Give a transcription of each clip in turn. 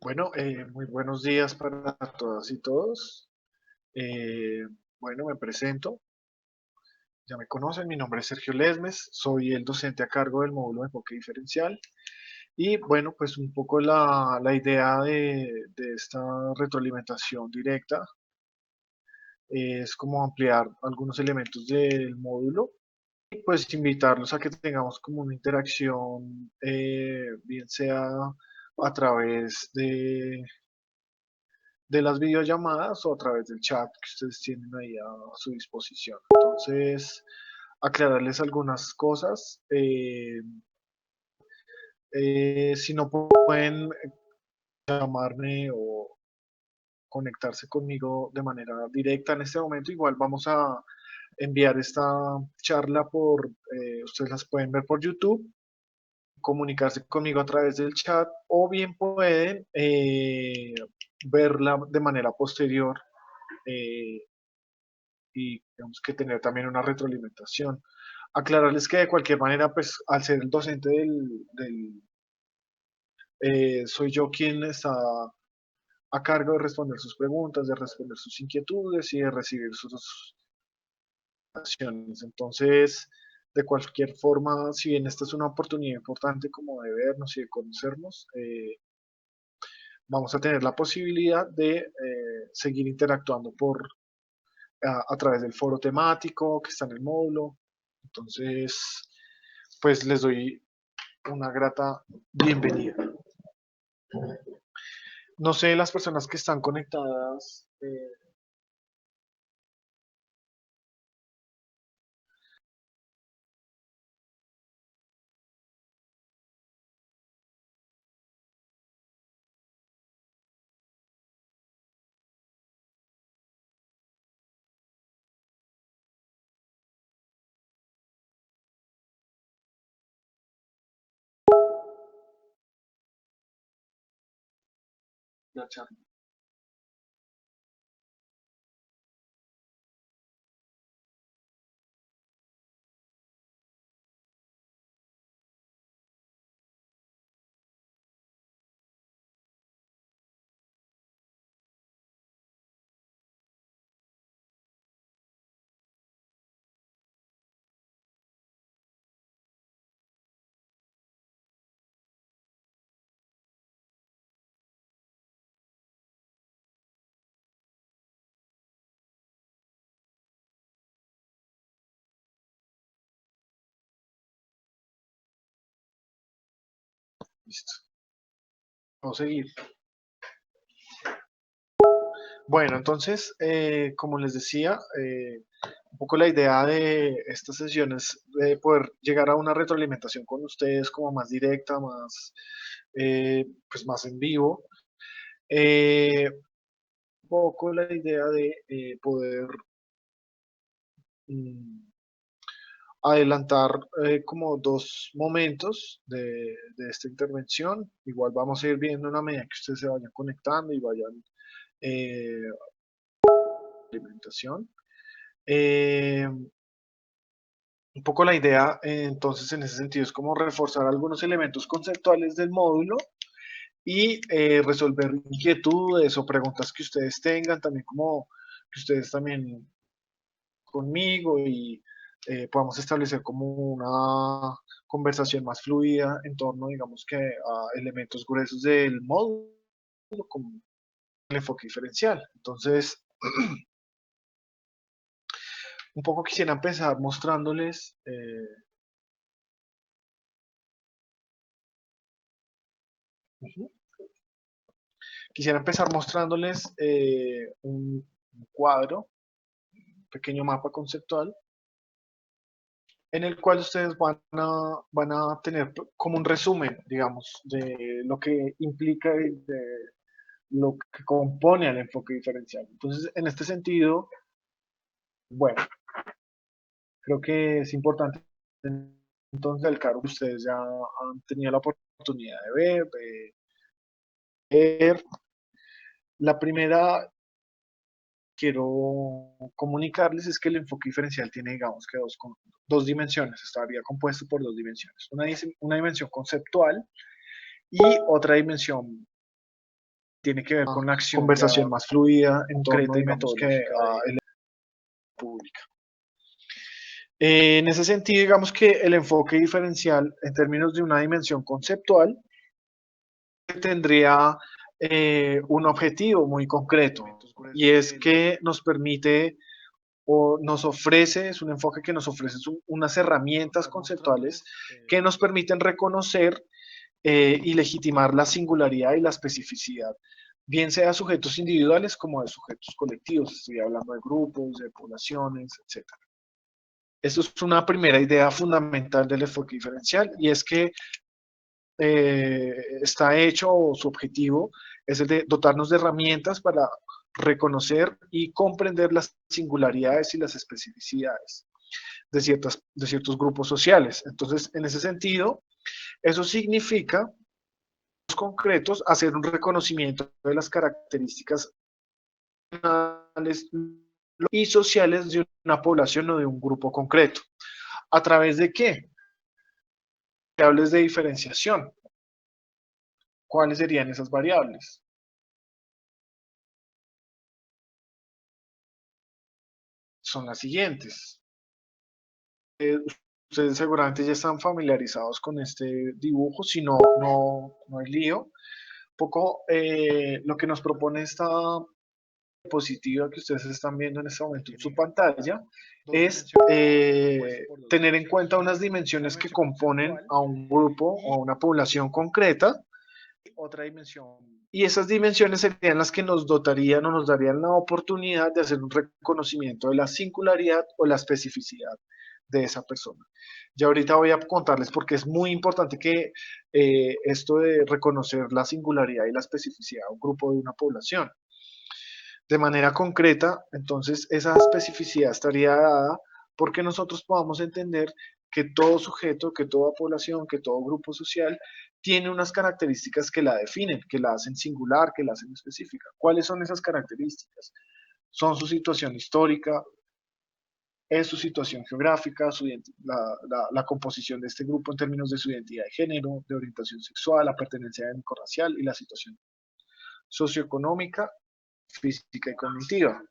Bueno, muy buenos días para todas y todos. Eh, bueno, me presento. Ya me conocen, mi nombre es Sergio Lesmes, soy el docente a cargo del módulo de enfoque diferencial. Y bueno, pues un poco la idea de esta retroalimentación directa es como ampliar algunos elementos del módulo y pues invitarlos a que tengamos como una interacción, bien sea a través de las videollamadas o a través del chat que ustedes tienen ahí a su disposición. Entonces, aclararles algunas cosas. Si no pueden llamarme o conectarse conmigo de manera directa en este momento, igual vamos a enviar esta charla ustedes las pueden ver por YouTube, comunicarse conmigo a través del chat o bien pueden verla de manera posterior eh, y tenemos que tener también una retroalimentación. Aclararles que de cualquier manera, pues al ser el docente soy yo quien está a cargo de responder sus preguntas, de responder sus inquietudes y de recibir sus acciones. Entonces, de cualquier forma, si bien esta es una oportunidad importante como de vernos y de conocernos, vamos a tener la posibilidad de seguir interactuando a través del foro temático que está en el módulo. Entonces, pues les doy una grata bienvenida. No sé, las personas que están conectadas, la charla. Listo. Vamos a seguir. Bueno, entonces, como les decía, un poco la idea de estas sesiones de poder llegar a una retroalimentación con ustedes como más directa, pues más en vivo. Un poco la idea de poder mm, adelantar como dos momentos de esta intervención. Igual vamos a ir viendo en la medida que ustedes se vayan conectando y vayan eh, alimentación. Eh, un poco la idea, entonces, en ese sentido, es como reforzar algunos elementos conceptuales del módulo y resolver inquietudes o preguntas que ustedes tengan, también como que ustedes también conmigo y podamos establecer como una conversación más fluida en torno, digamos que a elementos gruesos del módulo, como el enfoque diferencial. Entonces, un poco quisiera empezar mostrándoles, uh-huh, quisiera empezar mostrándoles un cuadro, un pequeño mapa conceptual, en el cual ustedes van a tener como un resumen, digamos, de lo que implica y de lo que compone al enfoque diferencial. Entonces, en este sentido, bueno, creo que es importante entonces el cargo que ustedes ya han tenido la oportunidad de ver, de ver. La primera quiero comunicarles es que el enfoque diferencial tiene, digamos que dos dimensiones, estaría compuesto por dos dimensiones, una dimensión conceptual y otra dimensión tiene que ver con la acción conversación más fluida, en torno, concreta y digamos, que metodológica el pública. En ese sentido, digamos que el enfoque diferencial en términos de una dimensión conceptual tendría un objetivo muy concreto, y es que nos permite o nos ofrece, es un enfoque que nos ofrece unas herramientas conceptuales que nos permiten reconocer y legitimar la singularidad y la especificidad, bien sea de sujetos individuales como de sujetos colectivos. Estoy hablando de grupos, de poblaciones, etcétera. Esto es una primera idea fundamental del enfoque diferencial, y es que está hecho, o su objetivo es el de dotarnos de herramientas para reconocer y comprender las singularidades y las especificidades de ciertos grupos sociales. Entonces, en ese sentido, eso significa, en concretos, hacer un reconocimiento de las características y sociales de una población o de un grupo concreto. ¿A través de qué? Variables de diferenciación. ¿Cuáles serían esas variables? Son las siguientes. Ustedes seguramente ya están familiarizados con este dibujo, si no, no hay lío. Un poco lo que nos propone esta diapositiva que ustedes están viendo en este momento en su pantalla es tener en cuenta unas dimensiones que componen a un grupo o a una población concreta. Otra dimensión. Y esas dimensiones serían las que nos dotarían o nos darían la oportunidad de hacer un reconocimiento de la singularidad o la especificidad de esa persona. Ya ahorita voy a contarles porque es muy importante que esto de reconocer la singularidad y la especificidad de un grupo, de una población. De manera concreta, entonces esa especificidad estaría dada porque nosotros podamos entender que todo sujeto, que toda población, que todo grupo social tiene unas características que la definen, que la hacen singular, que la hacen específica. ¿Cuáles son esas características? Son su situación histórica, es su situación geográfica, la composición de este grupo en términos de su identidad de género, de orientación sexual, la pertenencia étnico-racial y la situación socioeconómica, física y cognitiva.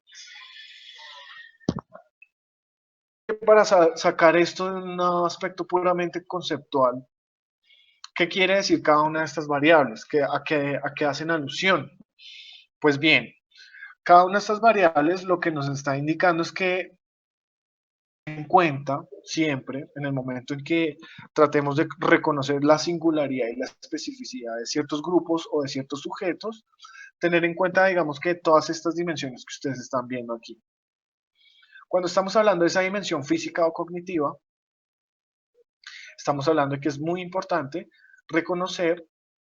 Para sacar esto de un aspecto puramente conceptual, ¿qué quiere decir cada una de estas variables? ¿A qué hacen alusión? Pues bien, cada una de estas variables lo que nos está indicando es que en cuenta siempre, en el momento en que tratemos de reconocer la singularidad y la especificidad de ciertos grupos o de ciertos sujetos, tener en cuenta, digamos, que todas estas dimensiones que ustedes están viendo aquí. Cuando estamos hablando de esa dimensión física o cognitiva, estamos hablando de que es muy importante reconocer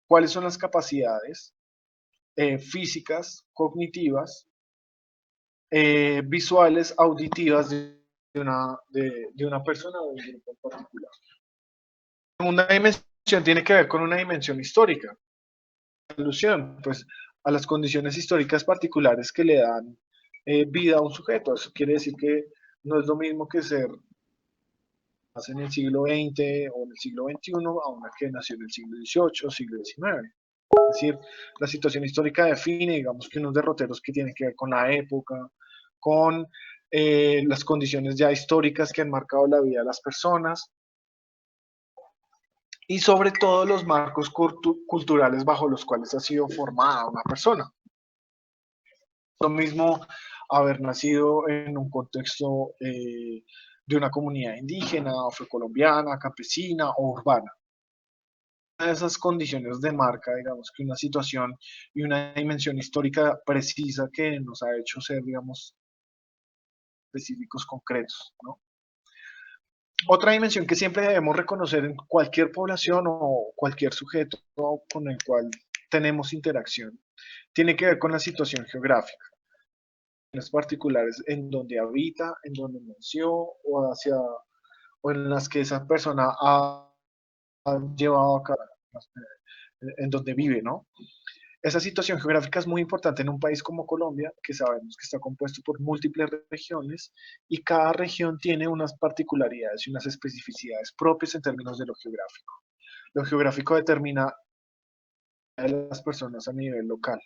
cuáles son las capacidades físicas, cognitivas, visuales, auditivas de una persona o de un grupo en particular. Una dimensión tiene que ver con una dimensión histórica. Alusión, pues, a las condiciones históricas particulares que le dan vida a un sujeto. Eso quiere decir que no es lo mismo que ser nace en el siglo XX o en el siglo XXI a una que nació en el siglo XVIII o siglo XIX. Es decir, la situación histórica define, digamos, que unos derroteros que tienen que ver con la época, con las condiciones ya históricas que han marcado la vida de las personas y sobre todo los marcos culturales bajo los cuales ha sido formada una persona. Lo mismo haber nacido en un contexto de una comunidad indígena, afrocolombiana, campesina o urbana. Una de esas condiciones de marca, digamos, que una situación y una dimensión histórica precisa que nos ha hecho ser, digamos, específicos, concretos, ¿no? Otra dimensión que siempre debemos reconocer en cualquier población o cualquier sujeto con el cual tenemos interacción tiene que ver con la situación geográfica, las particulares en donde habita, en donde nació o en las que esa persona ha llevado a cabo, en donde vive, ¿no? Esa situación geográfica es muy importante en un país como Colombia, que sabemos que está compuesto por múltiples regiones y cada región tiene unas particularidades y unas especificidades propias en términos de lo geográfico. Lo geográfico determina a las personas a nivel local.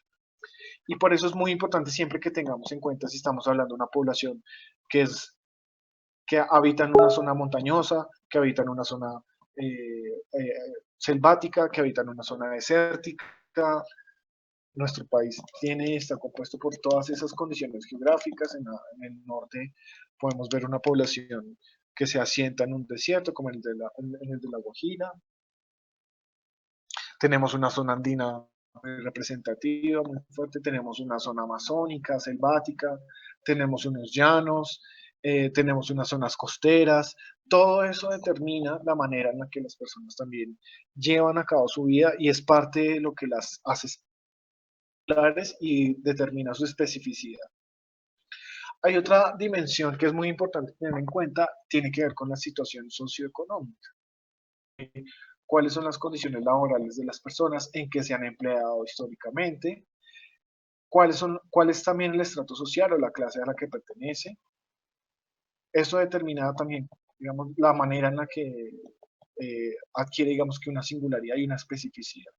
Y por eso es muy importante siempre que tengamos en cuenta si estamos hablando de una población que, que habita en una zona montañosa, que habita en una zona selvática, que habita en una zona desértica. Nuestro país está compuesto por todas esas condiciones geográficas. En el norte podemos ver una población que se asienta en un desierto, como en el de la Guajira. Tenemos una zona andina muy representativa, muy fuerte. Tenemos una zona amazónica, selvática. Tenemos unos llanos. Tenemos unas zonas costeras. Todo eso determina la manera en la que las personas también llevan a cabo su vida y es parte de lo que las hace y determina su especificidad. Hay otra dimensión que es muy importante tener en cuenta, tiene que ver con la situación socioeconómica. ¿Cuáles son las condiciones laborales de las personas? ¿En qué se han empleado históricamente? ¿Cuál es también el estrato social o la clase a la que pertenece? Eso determina también, digamos, la manera en la que adquiere, digamos, que una singularidad y una especificidad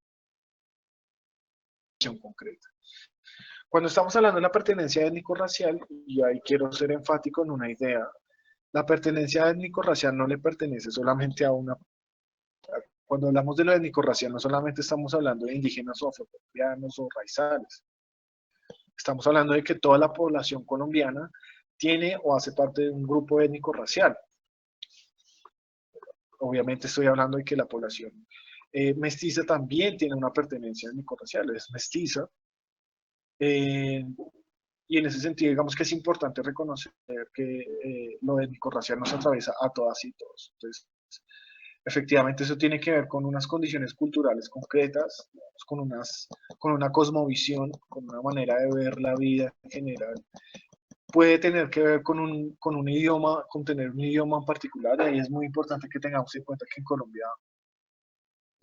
concreta. Cuando estamos hablando de la pertenencia étnico-racial, y ahí quiero ser enfático en una idea, la pertenencia étnico-racial no le pertenece solamente a una. Cuando hablamos de lo étnico-racial, no solamente estamos hablando de indígenas o afrocolombianos o raizales. Estamos hablando de que toda la población colombiana tiene o hace parte de un grupo étnico-racial. Obviamente estoy hablando de que la población mestiza también tiene una pertenencia étnico-racial, es mestiza. Eh, y en ese sentido, digamos que es importante reconocer que lo étnico-racial nos atraviesa a todas y todos. Entonces, efectivamente, eso tiene que ver con unas condiciones culturales concretas, con una cosmovisión, con una manera de ver la vida en general. Puede tener que ver con un idioma, con tener un idioma en particular, y ahí es muy importante que tengamos en cuenta que en Colombia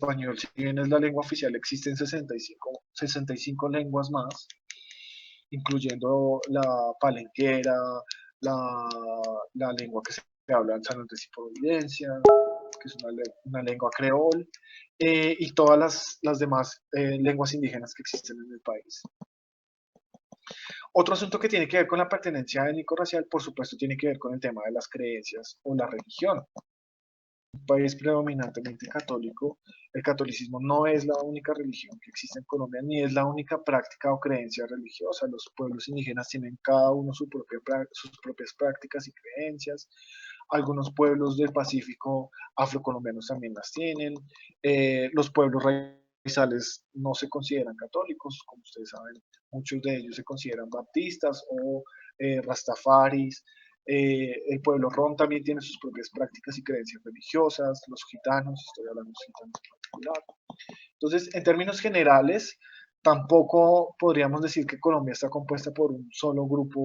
el español, si bien es la lengua oficial, existen 65 lenguas más, incluyendo la palenquera, la, la lengua que se habla en San Andrés y Providencia, que es una lengua creol, y todas las demás lenguas indígenas que existen en el país. Otro asunto que tiene que ver con la pertenencia étnico-racial, por supuesto, tiene que ver con el tema de las creencias o la religión. Un país predominantemente católico, el catolicismo no es la única religión que existe en Colombia, ni es la única práctica o creencia religiosa. Los pueblos indígenas tienen cada uno sus propias prácticas y creencias. Algunos pueblos del Pacífico afrocolombianos también las tienen. Los pueblos raizales no se consideran católicos, como ustedes saben, muchos de ellos se consideran baptistas o rastafaris. El pueblo rom también tiene sus propias prácticas y creencias religiosas, los gitanos, estoy hablando de los gitanos en particular. Entonces, en términos generales, tampoco podríamos decir que Colombia está compuesta por un solo grupo,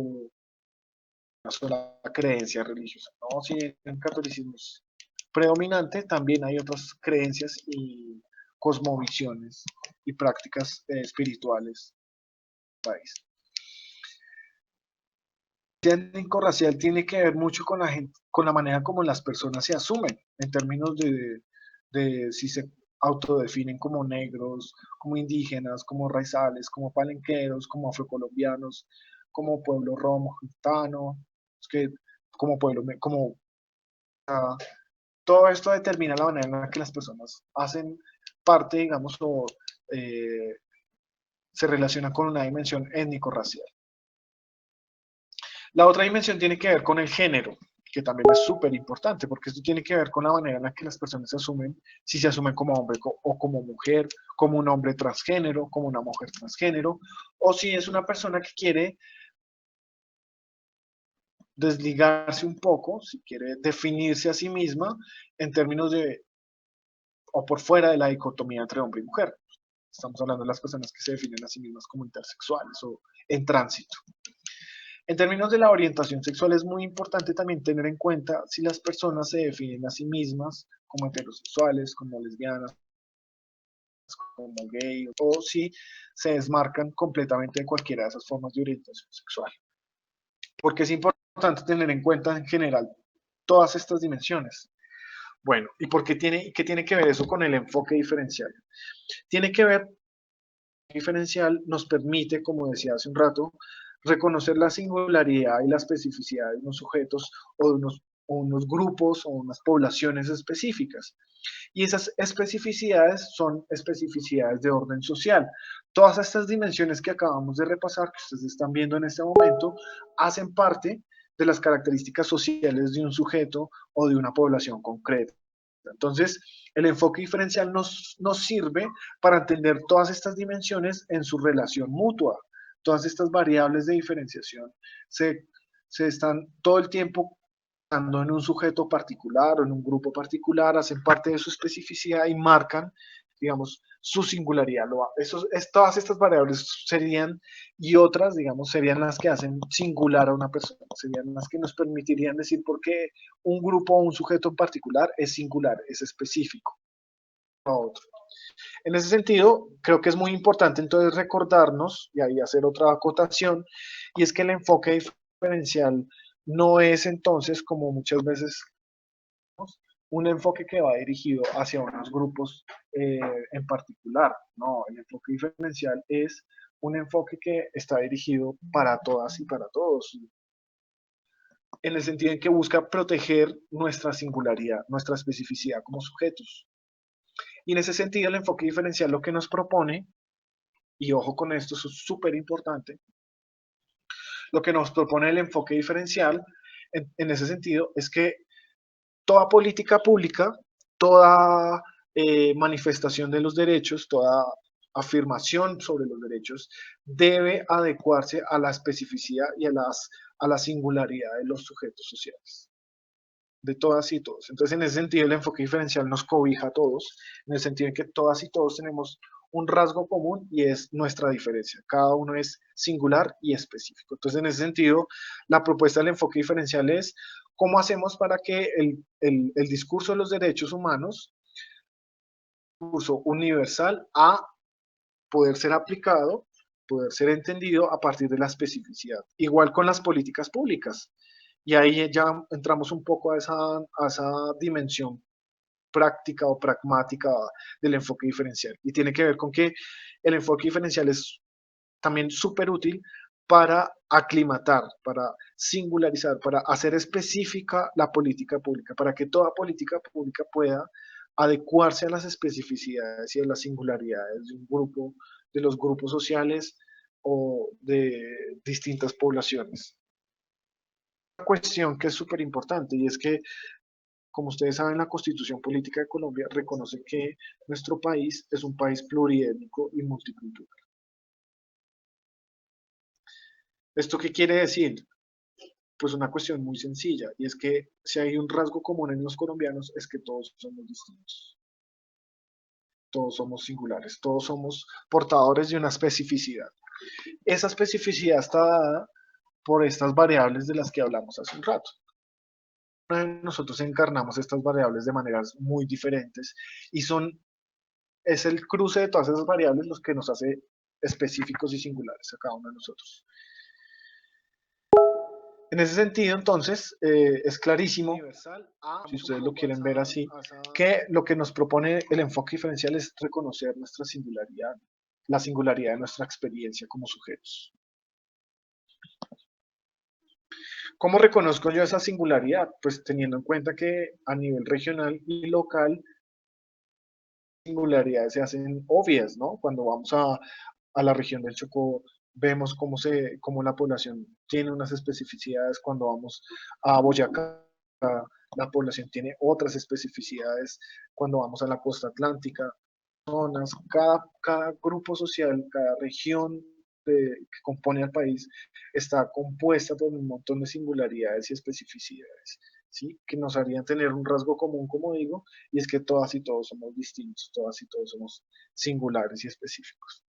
una sola creencia religiosa. No, si el catolicismo es predominante, también hay otras creencias y cosmovisiones y prácticas espirituales del país. Étnico-racial tiene que ver mucho con con la manera como las personas se asumen, en términos de si se autodefinen como negros, como indígenas, como raizales, como palenqueros, como afrocolombianos, como pueblo romo, gitano, que, como pueblo, como todo esto determina la manera en la que las personas hacen parte, digamos, o se relacionan con una dimensión étnico-racial. La otra dimensión tiene que ver con el género, que también es súper importante, porque esto tiene que ver con la manera en la que las personas se asumen, si se asumen como hombre o como mujer, como un hombre transgénero, como una mujer transgénero, o si es una persona que quiere desligarse un poco, si quiere definirse a sí misma en términos de, o por fuera de la dicotomía entre hombre y mujer. Estamos hablando de las personas que se definen a sí mismas como intersexuales o en tránsito. En términos de la orientación sexual es muy importante también tener en cuenta si las personas se definen a sí mismas como heterosexuales, como lesbianas, como gay, o si se desmarcan completamente de cualquiera de esas formas de orientación sexual. Porque es importante tener en cuenta en general todas estas dimensiones. Bueno, ¿y qué tiene que ver eso con el enfoque diferencial? Tiene que ver diferencial nos permite, como decía hace un rato, reconocer la singularidad y la especificidad de unos sujetos o unos grupos o unas poblaciones específicas. Y esas especificidades son especificidades de orden social. Todas estas dimensiones que acabamos de repasar, que ustedes están viendo en este momento, hacen parte de las características sociales de un sujeto o de una población concreta. Entonces, el enfoque diferencial nos sirve para entender todas estas dimensiones en su relación mutua. Todas estas variables de diferenciación se, se están todo el tiempo en un sujeto particular o en un grupo particular, hacen parte de su especificidad y marcan, digamos, su singularidad. Todas estas variables serían, y otras, digamos, serían las que hacen singular a una persona, serían las que nos permitirían decir por qué un grupo o un sujeto en particular es singular, es específico a otro. En ese sentido, creo que es muy importante entonces recordarnos y ahí hacer otra acotación, y es que el enfoque diferencial no es entonces, como muchas veces, un enfoque que va dirigido hacia unos grupos en particular. No, el enfoque diferencial es un enfoque que está dirigido para todas y para todos, en el sentido en que busca proteger nuestra singularidad, nuestra especificidad como sujetos. Y en ese sentido, el enfoque diferencial lo que nos propone, y ojo con esto, eso es súper importante, lo que nos propone el enfoque diferencial en ese sentido es que toda política pública, toda manifestación de los derechos, toda afirmación sobre los derechos debe adecuarse a la especificidad y a la singularidad de los sujetos sociales, de todas y todos. Entonces, en ese sentido, el enfoque diferencial nos cobija a todos, en el sentido en que todas y todos tenemos un rasgo común y es nuestra diferencia. Cada uno es singular y específico. Entonces, en ese sentido, la propuesta del enfoque diferencial es cómo hacemos para que el discurso de los derechos humanos, discurso universal, a poder ser aplicado, poder ser entendido a partir de la especificidad. Igual con las políticas públicas. Y ahí ya entramos un poco a esa dimensión práctica o pragmática del enfoque diferencial. Y tiene que ver con que el enfoque diferencial es también súper útil para aclimatar, para singularizar, para hacer específica la política pública, para que toda política pública pueda adecuarse a las especificidades y a las singularidades de un grupo, de los grupos sociales o de distintas poblaciones. Una cuestión que es súper importante y es que, como ustedes saben, la Constitución Política de Colombia reconoce que nuestro país es un país pluriétnico y multicultural. ¿Esto qué quiere decir? Pues una cuestión muy sencilla, y es que si hay un rasgo común en los colombianos es que todos somos distintos, todos somos singulares, todos somos portadores de una especificidad. Esa especificidad está dada por estas variables de las que hablamos hace un rato. Nosotros encarnamos estas variables de maneras muy diferentes y es el cruce de todas esas variables los que nos hace específicos y singulares a cada uno de nosotros. En ese sentido, entonces, es clarísimo, si ustedes lo quieren ver así, que lo que nos propone el enfoque diferencial es reconocer nuestra singularidad, la singularidad de nuestra experiencia como sujetos. ¿Cómo reconozco yo esa singularidad? Pues teniendo en cuenta que a nivel regional y local, singularidades se hacen obvias, ¿no? Cuando vamos a la región del Chocó, vemos cómo la población tiene unas especificidades. Cuando vamos a Boyacá, la población tiene otras especificidades. Cuando vamos a la costa atlántica, zonas, cada grupo social, cada región que compone al país está compuesta por un montón de singularidades y especificidades, ¿sí? Que nos harían tener un rasgo común, como digo, y es que todas y todos somos distintos, todas y todos somos singulares y específicos.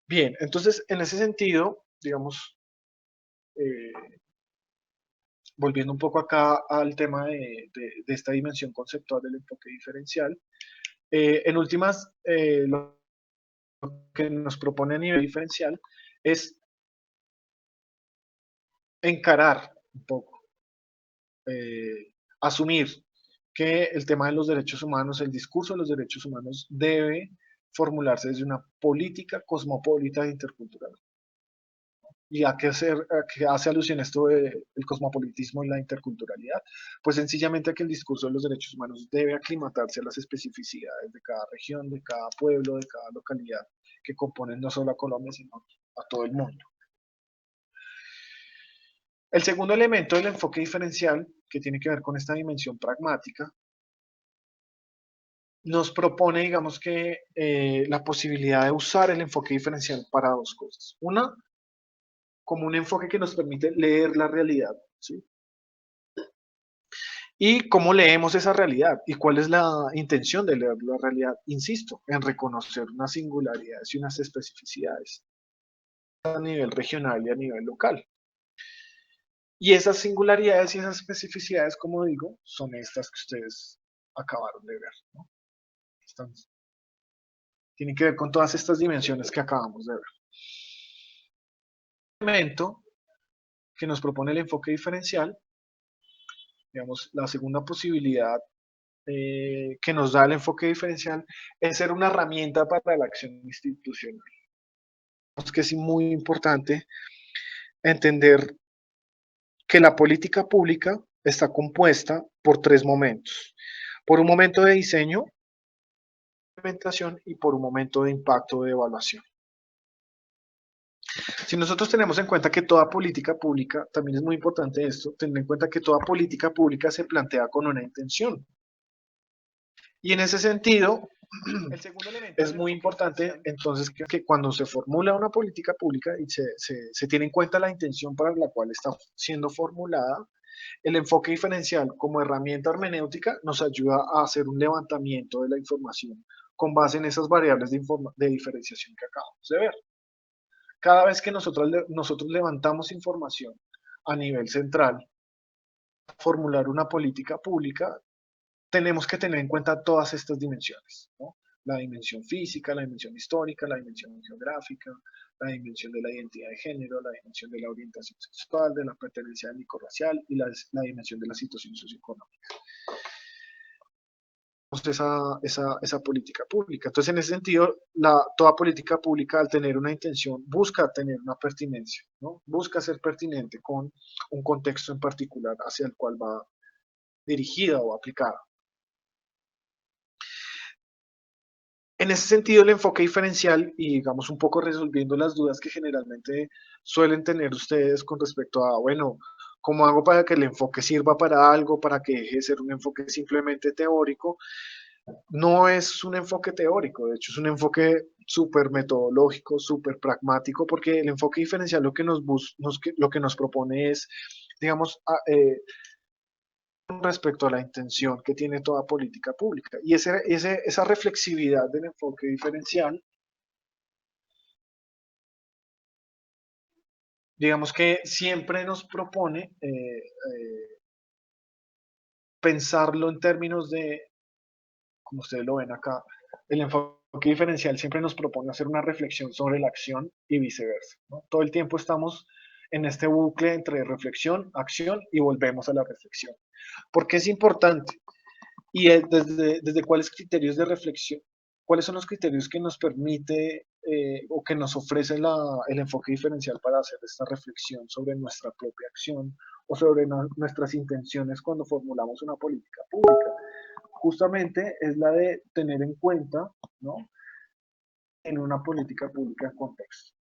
Bien, entonces en ese sentido, digamos, eh, volviendo un poco acá al tema de esta dimensión conceptual del enfoque diferencial, en últimas, lo que nos propone a nivel diferencial es encarar un poco, asumir que el tema de los derechos humanos, el discurso de los derechos humanos debe formularse desde una política cosmopolita e intercultural. ¿Y a qué hace alusión esto del cosmopolitismo y la interculturalidad? Pues sencillamente a que el discurso de los derechos humanos debe aclimatarse a las especificidades de cada región, de cada pueblo, de cada localidad que componen no solo a Colombia, sino a todo el mundo. El segundo elemento del enfoque diferencial, que tiene que ver con esta dimensión pragmática, nos propone, digamos que, la posibilidad de usar el enfoque diferencial para dos cosas. Una, como un enfoque que nos permite leer la realidad, ¿sí? Y cómo leemos esa realidad y cuál es la intención de leer la realidad, insisto, en reconocer unas singularidades y unas especificidades a nivel regional y a nivel local. Y esas singularidades y esas especificidades, como digo, son estas que ustedes acabaron de ver, ¿no? Están, tienen que ver con todas estas dimensiones que acabamos de ver. El elemento que nos propone el enfoque diferencial, digamos, la segunda posibilidad que nos da el enfoque diferencial es ser una herramienta para la acción institucional. Es que es muy importante entender que la política pública está compuesta por tres momentos. Por un momento de diseño, implementación y por un momento de impacto de evaluación. Si nosotros tenemos en cuenta que toda política pública, también es muy importante esto, tener en cuenta que toda política pública se plantea con una intención. Y en ese sentido, es muy importante entonces que cuando se formula una política pública y se tiene en cuenta la intención para la cual está siendo formulada, el enfoque diferencial como herramienta hermenéutica nos ayuda a hacer un levantamiento de la información con base en esas variables de diferenciación que acabamos de ver. Cada vez que nosotros levantamos información a nivel central, formular una política pública, tenemos que tener en cuenta todas estas dimensiones, ¿no? La dimensión física, la dimensión histórica, la dimensión geográfica, la dimensión de la identidad de género, la dimensión de la orientación sexual, de la pertenencia étnico-racial y la dimensión de la situación socioeconómica. Esa política pública. Entonces, en ese sentido, toda política pública, al tener una intención, busca tener una pertinencia, ¿no? Busca ser pertinente con un contexto en particular hacia el cual va dirigida o aplicada. En ese sentido, el enfoque diferencial y digamos un poco resolviendo las dudas que generalmente suelen tener ustedes con respecto a, bueno, ¿cómo hago para que el enfoque sirva para algo, para que deje de ser un enfoque simplemente teórico? No es un enfoque teórico, de hecho es un enfoque súper metodológico, súper pragmático, porque el enfoque diferencial lo que nos propone es, digamos, respecto a la intención que tiene toda política pública. Y esa reflexividad del enfoque diferencial, digamos que siempre nos propone pensarlo en términos de, como ustedes lo ven acá, el enfoque diferencial siempre nos propone hacer una reflexión sobre la acción y viceversa, ¿no? Todo el tiempo estamos en este bucle entre reflexión, acción y volvemos a la reflexión. ¿Por qué es importante? Y desde cuáles criterios de reflexión, cuáles son los criterios que nos permite o que nos ofrece el enfoque diferencial para hacer esta reflexión sobre nuestra propia acción o sobre nuestras intenciones cuando formulamos una política pública. Justamente es la de tener en cuenta, ¿no? En una política pública en contexto,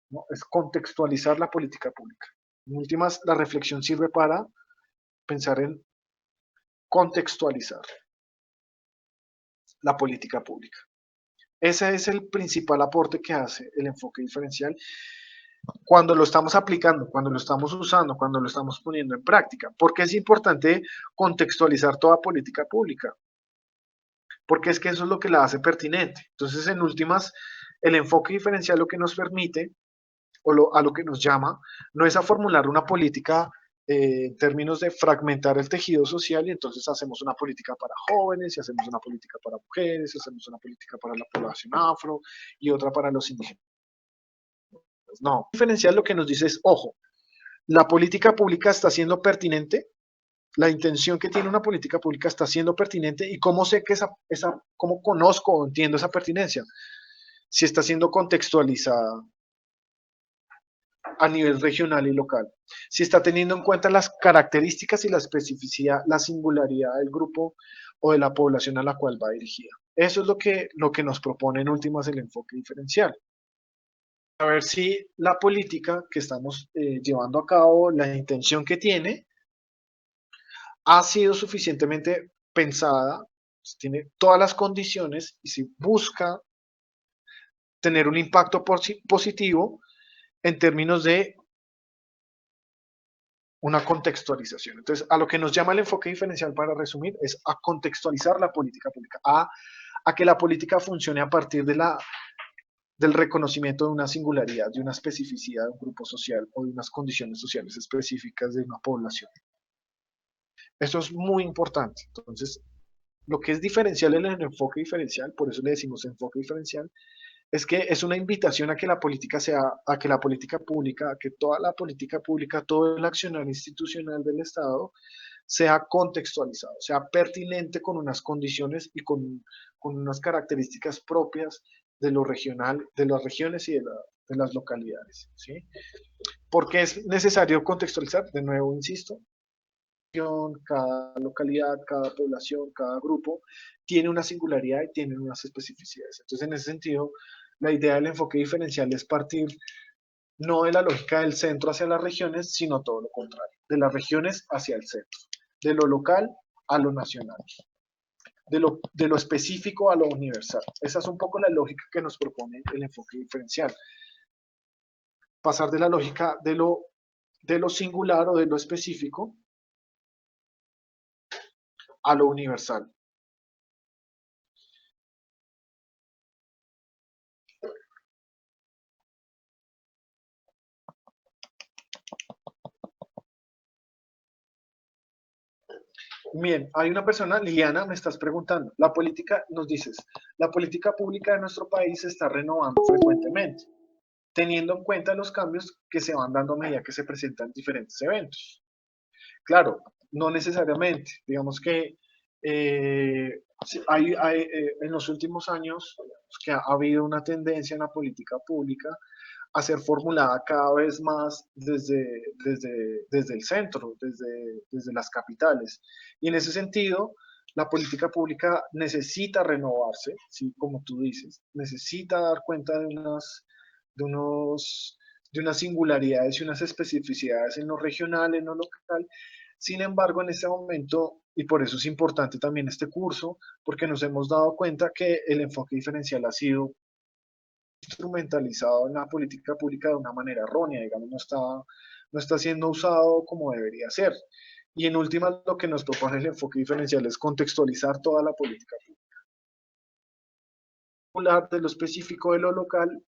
¿no? Es contextualizar la política pública. En últimas, la reflexión sirve para pensar en contextualizar la política pública. Ese es el principal aporte que hace el enfoque diferencial cuando lo estamos aplicando, cuando lo estamos usando, cuando lo estamos poniendo en práctica. ¿Por qué es importante contextualizar toda política pública? Porque es que eso es lo que la hace pertinente. Entonces, en últimas, el enfoque diferencial lo que nos permite, a lo que nos llama, no es a formular una política en términos de fragmentar el tejido social y entonces hacemos una política para jóvenes, y hacemos una política para mujeres, y hacemos una política para la población afro y otra para los indígenas. No, diferencial lo que nos dice es, ojo, la política pública está siendo pertinente, la intención que tiene una política pública está siendo pertinente y cómo sé que cómo conozco o entiendo esa pertinencia. si está siendo contextualizada a nivel regional y local, si está teniendo en cuenta las características y la especificidad, la singularidad del grupo o de la población a la cual va dirigida. Eso es lo que nos propone en últimas el enfoque diferencial. A ver si la política que estamos llevando a cabo, la intención que tiene, ha sido suficientemente pensada, si tiene todas las condiciones y si busca tener un impacto positivo en términos de una contextualización. Entonces, a lo que nos llama el enfoque diferencial, para resumir, es a contextualizar la política pública, a que la política funcione a partir del reconocimiento de una singularidad, de una especificidad de un grupo social o de unas condiciones sociales específicas de una población. Eso es muy importante. Entonces, lo que es diferencial en el enfoque diferencial, por eso le decimos enfoque diferencial, es que es una invitación a que la política sea, a que la política pública, a que toda la política pública, todo el accionar institucional del Estado sea contextualizado, sea pertinente con unas condiciones y con unas características propias de lo regional, de las regiones y de las localidades, ¿sí? Porque es necesario contextualizar, de nuevo insisto, cada localidad, cada población, cada grupo tiene una singularidad y tiene unas especificidades. Entonces, en ese sentido, la idea del enfoque diferencial es partir no de la lógica del centro hacia las regiones, sino todo lo contrario, de las regiones hacia el centro, de lo local a lo nacional, de lo específico a lo universal. Esa es un poco la lógica que nos propone el enfoque diferencial. Pasar de la lógica de lo singular o de lo específico a lo universal. Bien, hay una persona, Liliana, me estás preguntando, la política, nos dices, la política pública de nuestro país se está renovando frecuentemente, teniendo en cuenta los cambios que se van dando a medida que se presentan diferentes eventos. Claro, no necesariamente, digamos que en los últimos años que ha habido una tendencia en la política pública a ser formulada cada vez más desde el centro, desde las capitales. Y en ese sentido, la política pública necesita renovarse, ¿sí? Como tú dices, necesita dar cuenta de, unos, de unas singularidades y unas especificidades en lo regional, en lo local. Sin embargo, en este momento, y por eso es importante también este curso, porque nos hemos dado cuenta que el enfoque diferencial ha sido instrumentalizado en la política pública de una manera errónea, digamos, no está siendo usado como debería ser. Y en últimas, lo que nos propone el enfoque diferencial es contextualizar toda la política pública, de lo específico de lo local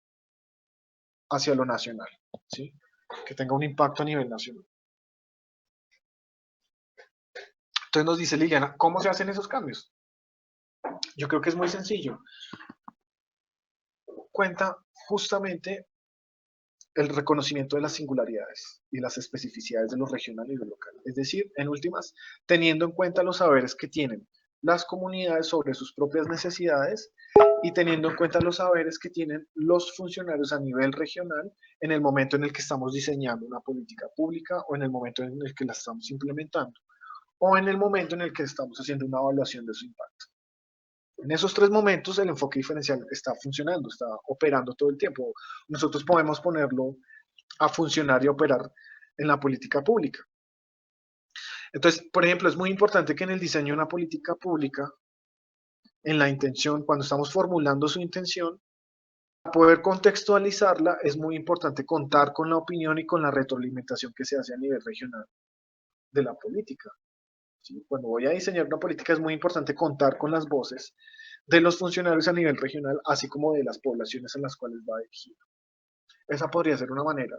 hacia lo nacional, ¿sí? Que tenga un impacto a nivel nacional. Entonces nos dice Liliana, ¿cómo se hacen esos cambios? Yo creo que es muy sencillo. Cuenta justamente el reconocimiento de las singularidades y las especificidades de lo regional y lo local. Es decir, en últimas, teniendo en cuenta los saberes que tienen las comunidades sobre sus propias necesidades y teniendo en cuenta los saberes que tienen los funcionarios a nivel regional en el momento en el que estamos diseñando una política pública o en el momento en el que la estamos implementando o en el momento en el que estamos haciendo una evaluación de su impacto. En esos tres momentos el enfoque diferencial está funcionando, está operando todo el tiempo. Nosotros podemos ponerlo a funcionar y operar en la política pública. Entonces, por ejemplo, es muy importante que en el diseño de una política pública, en la intención, cuando estamos formulando su intención, para poder contextualizarla, es muy importante contar con la opinión y con la retroalimentación que se hace a nivel regional de la política. ¿Sí? Cuando voy a diseñar una política es muy importante contar con las voces de los funcionarios a nivel regional, así como de las poblaciones en las cuales va dirigido. Esa podría ser una manera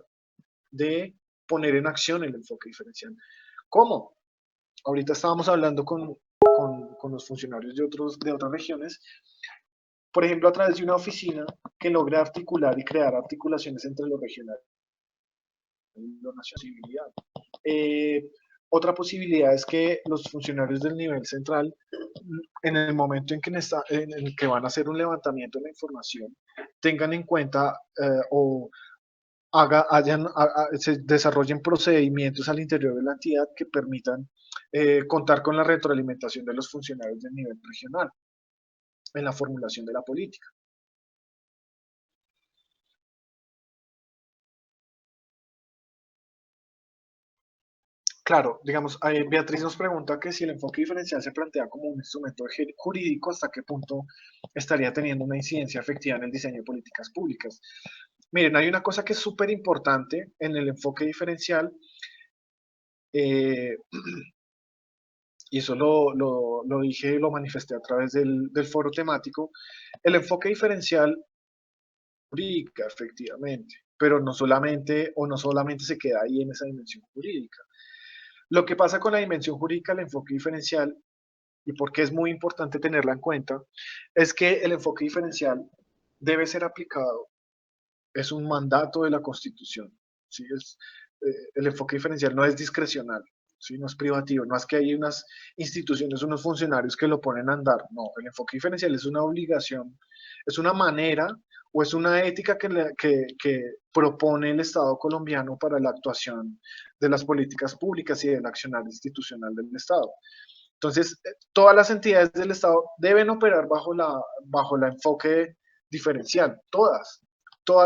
de poner en acción el enfoque diferencial. ¿Cómo? Ahorita estábamos hablando con los funcionarios de otras regiones, por ejemplo, a través de una oficina que logre articular y crear articulaciones entre lo regional y lo nacional. Otra posibilidad es que los funcionarios del nivel central en el momento en el que van a hacer un levantamiento de la información, tengan en cuenta o se desarrollen procedimientos al interior de la entidad que permitan contar con la retroalimentación de los funcionarios del nivel regional en la formulación de la política. Claro, digamos, Beatriz nos pregunta que si el enfoque diferencial se plantea como un instrumento jurídico, ¿hasta qué punto estaría teniendo una incidencia efectiva en el diseño de políticas públicas? Miren, hay una cosa que es súper importante en el enfoque diferencial, eh, y eso lo dije, lo manifesté a través del foro temático. El enfoque diferencial jurídica, efectivamente, pero no solamente, o no solamente se queda ahí en esa dimensión jurídica. Lo que pasa con la dimensión jurídica, el enfoque diferencial, y por qué es muy importante tenerla en cuenta, es que el enfoque diferencial debe ser aplicado, es un mandato de la Constitución. ¿Sí? El enfoque diferencial no es discrecional, ¿sí? No es privativo, no es que hay unas instituciones, unos funcionarios que lo ponen a andar. No, el enfoque diferencial es una obligación, es una manera o es una ética que propone el Estado colombiano para la actuación de las políticas públicas y del accionar institucional del Estado. Entonces, todas las entidades del Estado deben operar bajo la enfoque diferencial, todas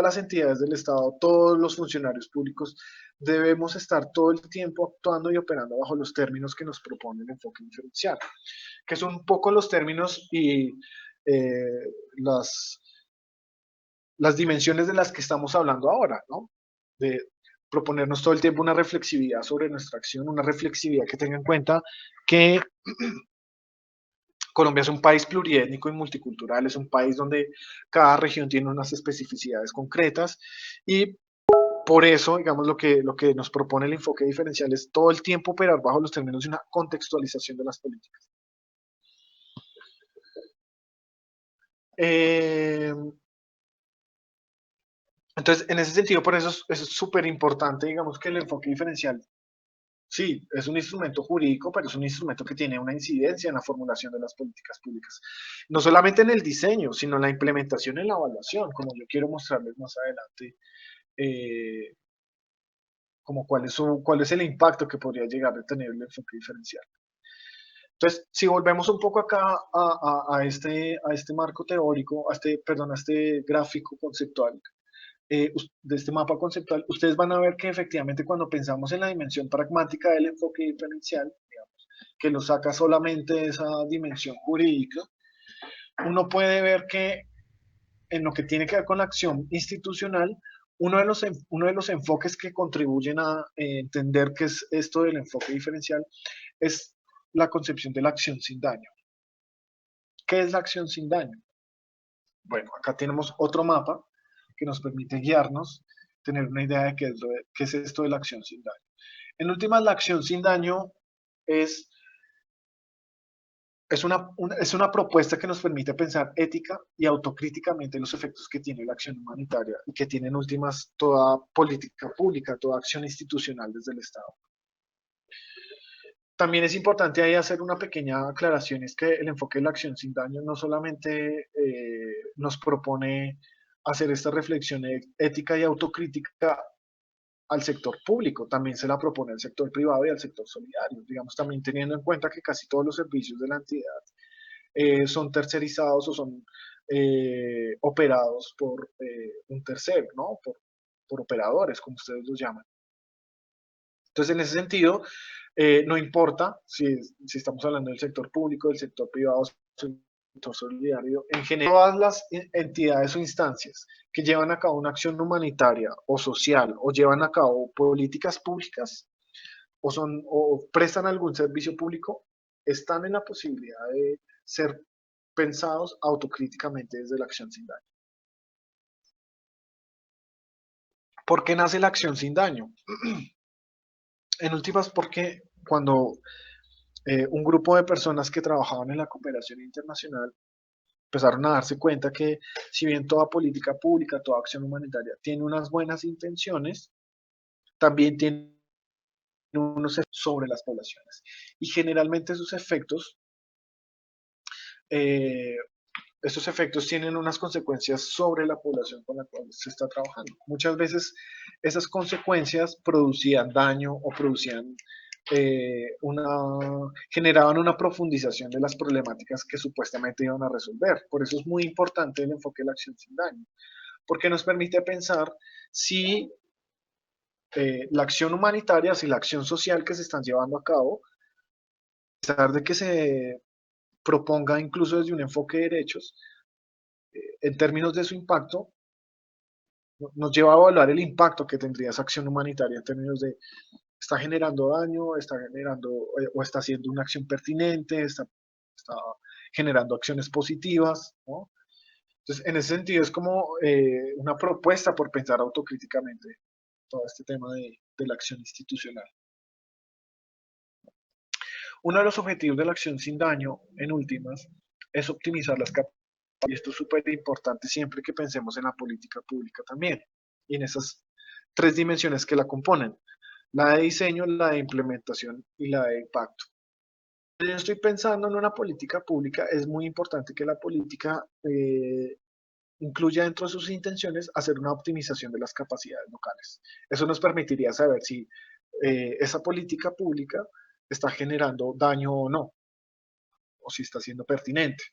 las entidades del Estado, todos los funcionarios públicos debemos estar todo el tiempo actuando y operando bajo los términos que nos propone el enfoque diferencial, que son un poco los términos y eh, las, las dimensiones de las que estamos hablando ahora, ¿no? De proponernos todo el tiempo una reflexividad sobre nuestra acción, una reflexividad que tenga en cuenta que Colombia es un país pluriétnico y multicultural, es un país donde cada región tiene unas especificidades concretas y por eso, digamos, lo que nos propone el enfoque diferencial es todo el tiempo operar bajo los términos de una contextualización de las políticas. Eh, entonces, en ese sentido, por eso es súper importante, digamos, que el enfoque diferencial, sí, es un instrumento jurídico, pero es un instrumento que tiene una incidencia en la formulación de las políticas públicas. No solamente en el diseño, sino en la implementación y en la evaluación, como yo quiero mostrarles más adelante, eh, como cuál es el impacto que podría llegar a tener el enfoque diferencial. Entonces, si volvemos un poco acá a este marco teórico, perdón, a este gráfico conceptual, de este mapa conceptual, ustedes van a ver que efectivamente cuando pensamos en la dimensión pragmática del enfoque diferencial, digamos, que lo saca solamente de esa dimensión jurídica, uno puede ver que en lo que tiene que ver con la acción institucional, uno de los enfoques que contribuyen a entender qué es esto del enfoque diferencial es la concepción de la acción sin daño. ¿Qué es la acción sin daño? Bueno, acá tenemos otro mapa que nos permite guiarnos, tener una idea de qué es esto de la acción sin daño. En últimas, la acción sin daño es, es una propuesta que nos permite pensar ética y autocríticamente los efectos que tiene la acción humanitaria y que tiene en últimas toda política pública, toda acción institucional desde el Estado. También es importante ahí hacer una pequeña aclaración, es que el enfoque de la acción sin daño no solamente nos propone hacer esta reflexión ética y autocrítica al sector público, también se la propone al sector privado y al sector solidario, digamos, también teniendo en cuenta que casi todos los servicios de la entidad son tercerizados o son operados por un tercero, ¿no? Por operadores, como ustedes los llaman. Entonces, en ese sentido, no importa si estamos hablando del sector público, del sector privado, del sector solidario, en general, todas las entidades o instancias que llevan a cabo una acción humanitaria o social o llevan a cabo políticas públicas o prestan algún servicio público, están en la posibilidad de ser pensados autocríticamente desde la acción sin daño. ¿Por qué nace la acción sin daño? En últimas, porque cuando un grupo de personas que trabajaban en la cooperación internacional empezaron a darse cuenta que si bien toda política pública, toda acción humanitaria tiene unas buenas intenciones, también tiene unos efectos sobre las poblaciones. Y generalmente esos efectos eh, estos efectos tienen unas consecuencias sobre la población con la cual se está trabajando. Muchas veces esas consecuencias producían daño o producían generaban una profundización de las problemáticas que supuestamente iban a resolver. Por eso es muy importante el enfoque de la acción sin daño, porque nos permite pensar si la acción humanitaria, si la acción social que se están llevando a cabo, a pesar de que se proponga incluso desde un enfoque de derechos, en términos de su impacto, nos lleva a evaluar el impacto que tendría esa acción humanitaria en términos de está generando daño, está generando o está haciendo una acción pertinente, está generando acciones positivas, ¿no? Entonces, en ese sentido es como una propuesta por pensar autocríticamente todo este tema de la acción institucional. Uno de los objetivos de la acción sin daño, en últimas, es optimizar las capacidades. Y esto es súper importante siempre que pensemos en la política pública también, y en esas tres dimensiones que la componen, la de diseño, la de implementación y la de impacto. Yo estoy pensando en una política pública, es muy importante que la política incluya dentro de sus intenciones hacer una optimización de las capacidades locales. Eso nos permitiría saber si esa política pública está generando daño o no, o si está siendo pertinente.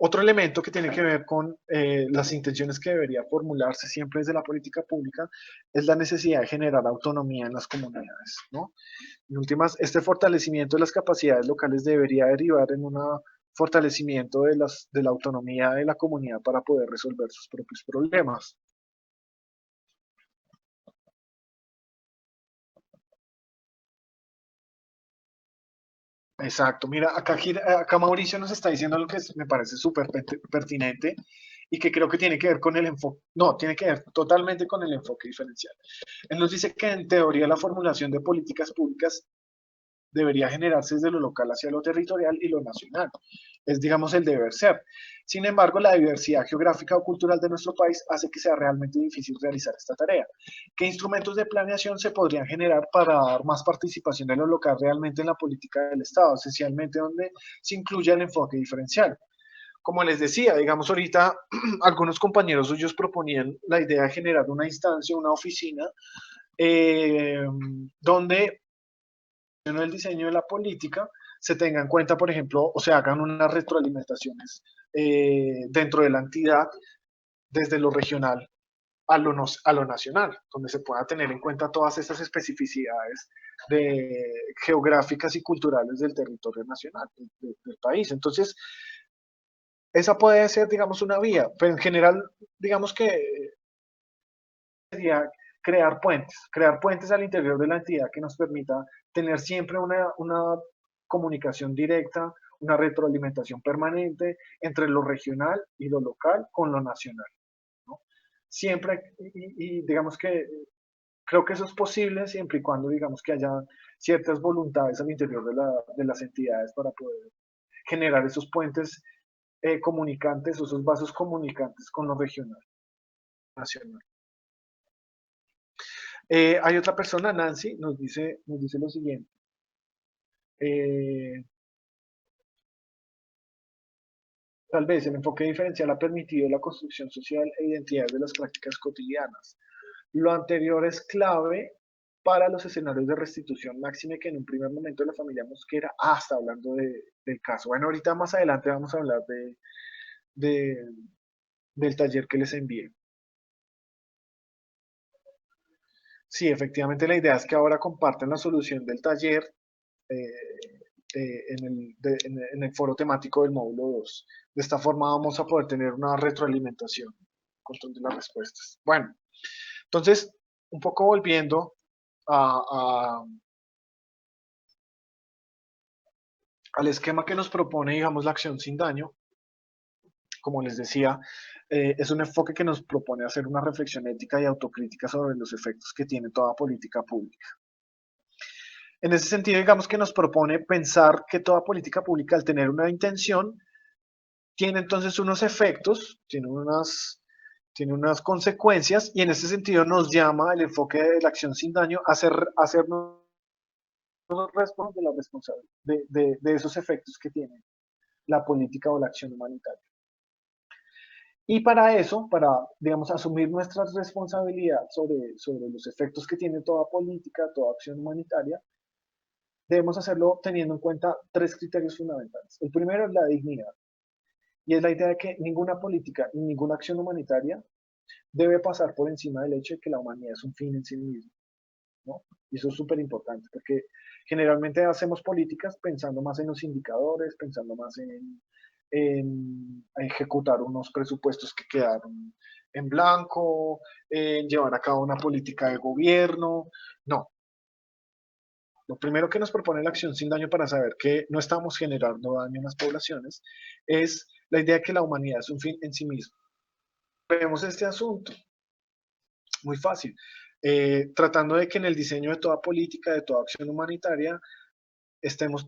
Otro elemento que tiene que ver con las intenciones que debería formularse siempre desde la política pública es la necesidad de generar autonomía en las comunidades, ¿no? En últimas, este fortalecimiento de las capacidades locales debería derivar en un fortalecimiento de la autonomía de la comunidad para poder resolver sus propios problemas. Exacto, mira, acá Mauricio nos está diciendo algo que me parece súper pertinente y que creo que tiene que ver con el enfoque, no, tiene que ver totalmente con el enfoque diferencial. Él nos dice que en teoría la formulación de políticas públicas debería generarse desde lo local hacia lo territorial y lo nacional. Es, digamos, el deber ser. Sin embargo, la diversidad geográfica o cultural de nuestro país hace que sea realmente difícil realizar esta tarea. ¿Qué instrumentos de planeación se podrían generar para dar más participación de lo local realmente en la política del Estado, esencialmente donde se incluya el enfoque diferencial? Como les decía, digamos ahorita, algunos compañeros suyos proponían la idea de generar una instancia, una oficina, eh, donde en el diseño de la política se tenga en cuenta, por ejemplo, o se hagan unas retroalimentaciones dentro de la entidad desde lo regional a lo nacional, donde se pueda tener en cuenta todas esas especificidades geográficas y culturales del territorio nacional, del país. Entonces, esa puede ser, digamos, una vía, pero en general, digamos que sería crear puentes al interior de la entidad que nos permita tener siempre una comunicación directa, una retroalimentación permanente entre lo regional y lo local con lo nacional, ¿no? Siempre, digamos que creo que eso es posible siempre y cuando digamos que haya ciertas voluntades al interior de las entidades para poder generar esos puentes comunicantes o esos vasos comunicantes con lo regional, nacional. Hay otra persona, Nancy, nos dice lo siguiente. Eh, Tal vez el enfoque diferencial ha permitido la construcción social e identidad de las prácticas cotidianas. Lo anterior es clave para los escenarios de restitución máxime que en un primer momento la familia Mosquera, está hablando del caso. Bueno, ahorita más adelante vamos a hablar de, del taller que les envié. Sí, efectivamente la idea es que ahora comparten la solución del taller eh, en el foro temático del módulo 2. De esta forma vamos a poder tener una retroalimentación con de las respuestas. Bueno, entonces, un poco volviendo a, a, al esquema que nos propone, digamos, la acción sin daño, como les decía, es un enfoque que nos propone hacer una reflexión ética y autocrítica sobre los efectos que tiene toda política pública. En ese sentido, digamos que nos propone pensar que toda política pública, al tener una intención, tiene entonces unos efectos, tiene unas consecuencias, y en ese sentido nos llama el enfoque de la acción sin daño a hacernos responsables de esos efectos que tiene. la política o la acción humanitaria. Y para eso, para, digamos, asumir nuestra responsabilidad sobre los efectos que tiene toda política, toda acción humanitaria, debemos hacerlo teniendo en cuenta tres criterios fundamentales. El primero es la dignidad, y es la idea de que ninguna política y ninguna acción humanitaria debe pasar por encima del hecho de que la humanidad es un fin en sí mismo, ¿no? Y eso es súper importante, porque generalmente hacemos políticas pensando más en los indicadores, pensando más en ejecutar unos presupuestos que quedaron en blanco, en llevar a cabo una política de gobierno. No, lo primero que nos propone la acción sin daño para saber que no estamos generando daño en las poblaciones es la idea de que la humanidad es un fin en sí mismo. Vemos este asunto muy fácil, tratando de que en el diseño de toda política, de toda acción humanitaria, estemos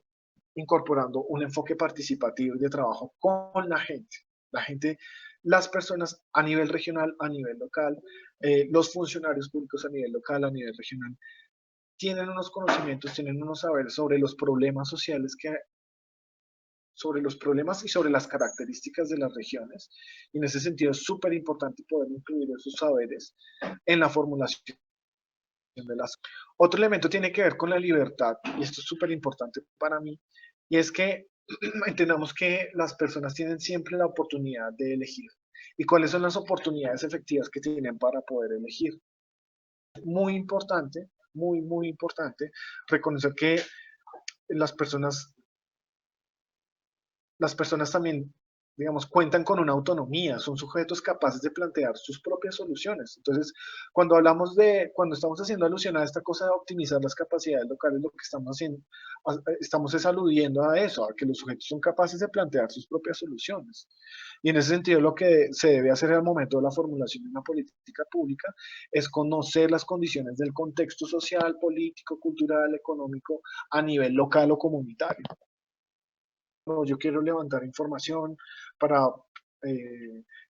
incorporando un enfoque participativo de trabajo con la gente, las personas a nivel regional, a nivel local, los funcionarios públicos a nivel local, a nivel regional, tienen unos conocimientos, tienen unos saberes sobre los problemas sociales sobre los problemas y sobre las características de las regiones. Y en ese sentido es súper importante poder incluir esos saberes en la formulación de las. Otro elemento tiene que ver con la libertad, y esto es súper importante para mí, y es que entendamos que las personas tienen siempre la oportunidad de elegir. ¿Y cuáles son las oportunidades efectivas que tienen para poder elegir? Muy importante, muy importante, reconocer que las personas las personas también, digamos, cuentan con una autonomía, son sujetos capaces de plantear sus propias soluciones. Entonces, cuando estamos haciendo alusión a esta cosa de optimizar las capacidades locales, lo que estamos haciendo, estamos es aludiendo a eso, a que los sujetos son capaces de plantear sus propias soluciones. Y en ese sentido, lo que se debe hacer al momento de la formulación de una política pública es conocer las condiciones del contexto social, político, cultural, económico a nivel local o comunitario. Yo quiero levantar información para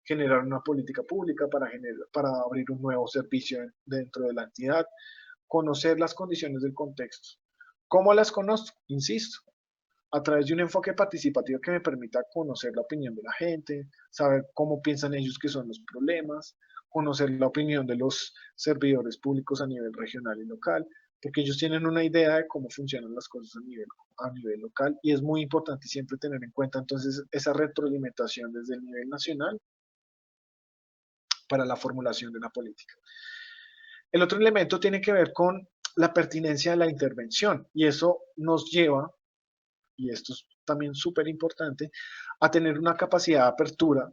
generar una política pública, para abrir un nuevo servicio dentro de la entidad, conocer las condiciones del contexto. ¿Cómo las conozco? Insisto, a través de un enfoque participativo que me permita conocer la opinión de la gente, saber cómo piensan ellos que son los problemas, conocer la opinión de los servidores públicos a nivel regional y local, porque ellos tienen una idea de cómo funcionan las cosas a nivel local y es muy importante siempre tener en cuenta entonces esa retroalimentación desde el nivel nacional para la formulación de una política. El otro elemento tiene que ver con la pertinencia de la intervención y eso nos lleva, y esto es también súper importante, a tener una capacidad de apertura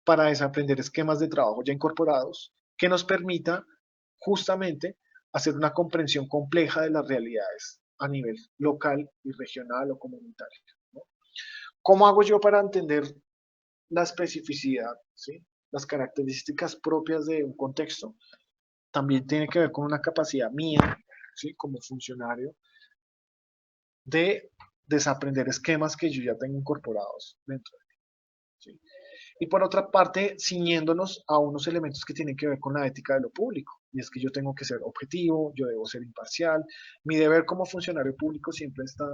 para desaprender esquemas de trabajo ya incorporados que nos permita justamente hacer una comprensión compleja de las realidades a nivel local y regional o comunitario, ¿no? ¿Cómo hago yo para entender la especificidad, ¿sí? Las características propias de un contexto? También tiene que ver con una capacidad mía, ¿sí? Como funcionario, de desaprender esquemas que yo ya tengo incorporados dentro de mí, ¿sí? Y por otra parte, ciñéndonos a unos elementos que tienen que ver con la ética de lo público. Y es que yo tengo que ser objetivo, yo debo ser imparcial. Mi deber como funcionario público siempre está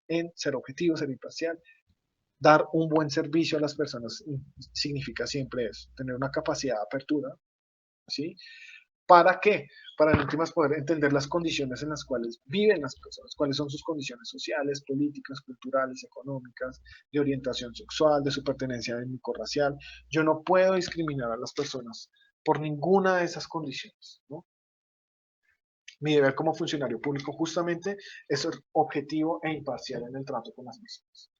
en ser objetivo, ser imparcial. Dar un buen servicio a las personas significa siempre eso, tener una capacidad de apertura, ¿sí? ¿Para qué? Para en últimas poder entender las condiciones en las cuales viven las personas, cuáles son sus condiciones sociales, políticas, culturales, económicas, de orientación sexual, de su pertenencia étnico-racial. Yo no puedo discriminar a las personas por ninguna de esas condiciones, ¿no? Mi deber como funcionario público justamente es ser objetivo e imparcial en el trato con las mismas.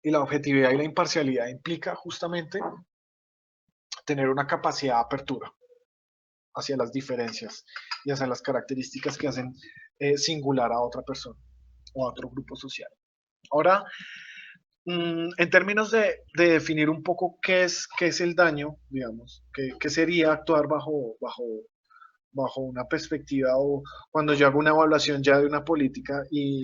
Y la objetividad y la imparcialidad implica justamente tener una capacidad de apertura hacia las diferencias y hacia las características que hacen singular a otra persona o a otro grupo social. Ahora, en términos de definir un poco qué es el daño, digamos, qué sería actuar bajo una perspectiva o cuando yo hago una evaluación ya de una política y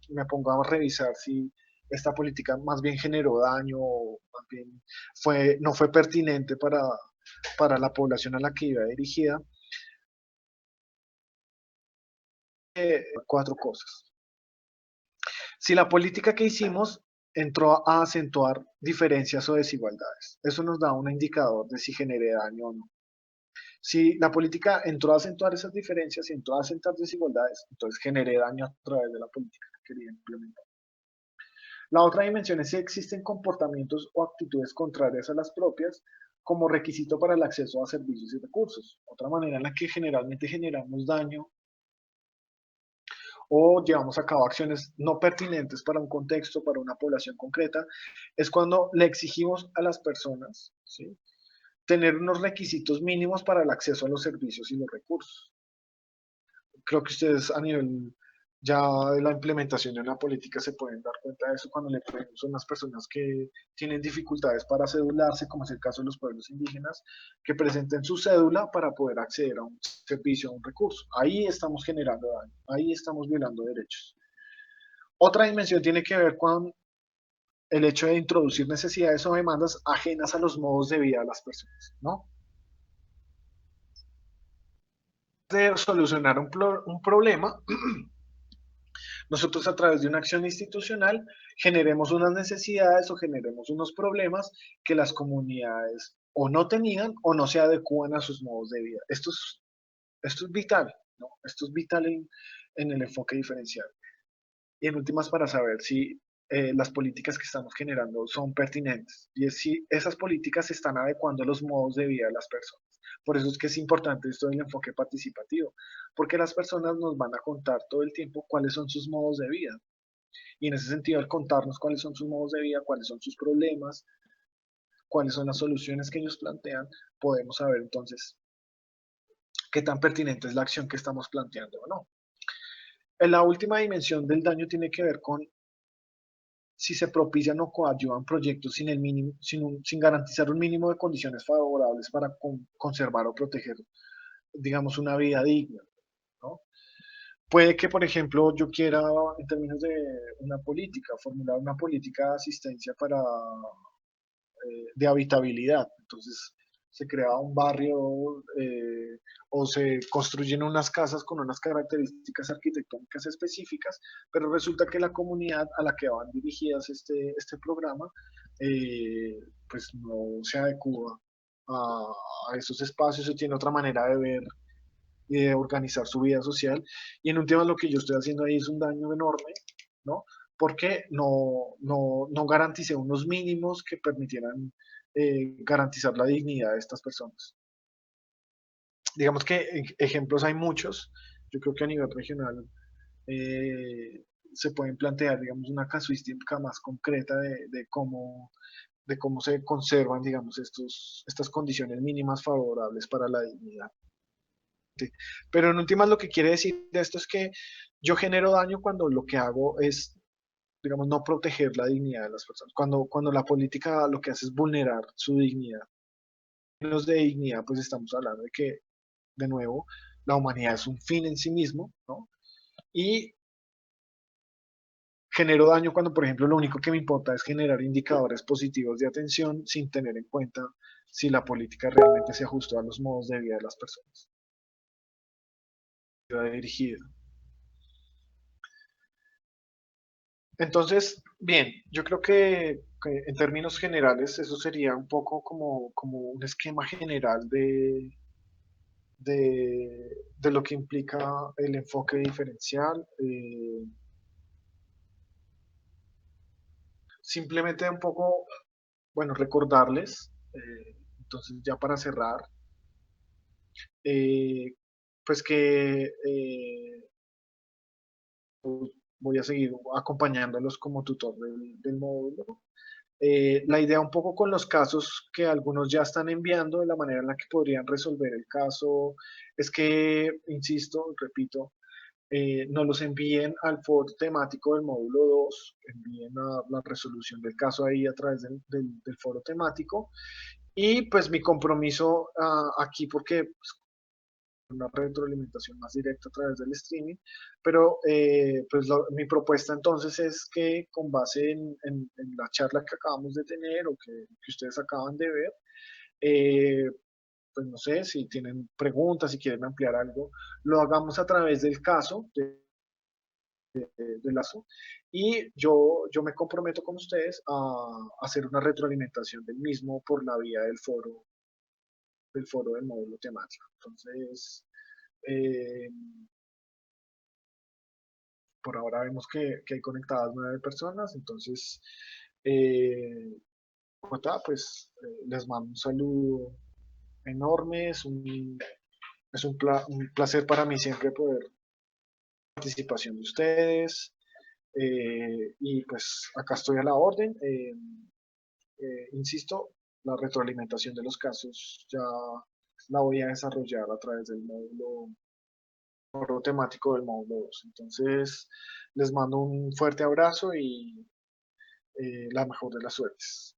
me pongo a revisar si esta política más bien generó daño o más bien no fue pertinente para la población a la que iba dirigida, cuatro cosas. Si la política que hicimos entró a acentuar diferencias o desigualdades, eso nos da un indicador de si genere daño o no. Si la política entró a acentuar esas diferencias y entró a acentuar desigualdades, entonces generé daño a través de la política que quería implementar. La otra dimensión es si existen comportamientos o actitudes contrarias a las propias como requisito para el acceso a servicios y recursos. Otra manera en la que generalmente generamos daño o llevamos a cabo acciones no pertinentes para un contexto, para una población concreta, es cuando le exigimos a las personas, ¿sí?, tener unos requisitos mínimos para el acceso a los servicios y los recursos. Creo que ustedes a nivel ya de la implementación de una política se pueden dar cuenta de eso cuando le pedimos a unas personas que tienen dificultades para cedularse, como es el caso de los pueblos indígenas, que presenten su cédula para poder acceder a un servicio, a un recurso. Ahí estamos generando daño, ahí estamos violando derechos. Otra dimensión tiene que ver con el hecho de introducir necesidades o demandas ajenas a los modos de vida de las personas, ¿no? De solucionar un problema, nosotros a través de una acción institucional generemos unas necesidades o generemos unos problemas que las comunidades o no tenían o no se adecuan a sus modos de vida. Esto es vital, ¿no? Esto es vital en el enfoque diferencial. Y en últimas para saber si las políticas que estamos generando son pertinentes y es si esas políticas se están adecuando a los modos de vida de las personas. Por eso es que es importante esto del enfoque participativo, porque las personas nos van a contar todo el tiempo cuáles son sus modos de vida. Y en ese sentido, al contarnos cuáles son sus modos de vida, cuáles son sus problemas, cuáles son las soluciones que ellos plantean, podemos saber entonces qué tan pertinente es la acción que estamos planteando o no. En la última dimensión del daño tiene que ver con si se propician o coadyuvan proyectos sin, el mínimo, sin garantizar un mínimo de condiciones favorables para conservar o proteger, digamos, una vida digna, ¿no? Puede que, por ejemplo, yo quiera, en términos de una política, formular una política de asistencia de habitabilidad. Entonces, se crea un barrio o se construyen unas casas con unas características arquitectónicas específicas, pero resulta que la comunidad a la que van dirigidas este programa, eh, pues no se adecua a esos espacios o tiene otra manera de ver y de organizar su vida social. Y en un tema lo que yo estoy haciendo ahí es un daño enorme, ¿no? Porque no garanticé unos mínimos que permitieran garantizar la dignidad de estas personas. Digamos que ejemplos hay muchos. Yo creo que a nivel regional se pueden plantear, digamos, una casuística más concreta de cómo se conservan, digamos, estas condiciones mínimas favorables para la dignidad. Pero en últimas lo que quiere decir esto es que yo genero daño cuando lo que hago es, digamos, no proteger la dignidad de las personas. Cuando la política lo que hace es vulnerar su dignidad. En términos de dignidad, pues estamos hablando de que, de nuevo, la humanidad es un fin en sí mismo, ¿no? Y genero daño cuando, por ejemplo, lo único que me importa es generar indicadores positivos de atención sin tener en cuenta si la política realmente se ajustó a los modos de vida de las personas. Dirigida. Entonces, bien, yo creo que en términos generales eso sería un poco como un esquema general de lo que implica el enfoque diferencial. Simplemente un poco, bueno, recordarles, entonces ya para cerrar, eh, pues que voy a seguir acompañándolos como tutor del módulo. La idea un poco con los casos que algunos ya están enviando, de la manera en la que podrían resolver el caso, es que, insisto, repito, nos los envíen al foro temático del módulo 2, envíen la resolución del caso ahí a través del foro temático. Y pues mi compromiso aquí, porque pues, una retroalimentación más directa a través del streaming, pero pues mi propuesta entonces es que con base en la charla que acabamos de tener o que ustedes acaban de ver, eh, pues no sé si tienen preguntas, si quieren ampliar algo, lo hagamos a través del caso, de lazo. Y yo me comprometo con ustedes a hacer una retroalimentación del mismo por la vía del foro del módulo temático. Entonces, eh, por ahora vemos que hay conectadas 9 personas, entonces, como tal, pues les mando un saludo enorme, un placer para mí siempre poder participación de ustedes, y pues acá estoy a la orden. Insisto, la retroalimentación de los casos ya la voy a desarrollar a través del módulo temático del módulo 2. Entonces, les mando un fuerte abrazo y la mejor de las suertes.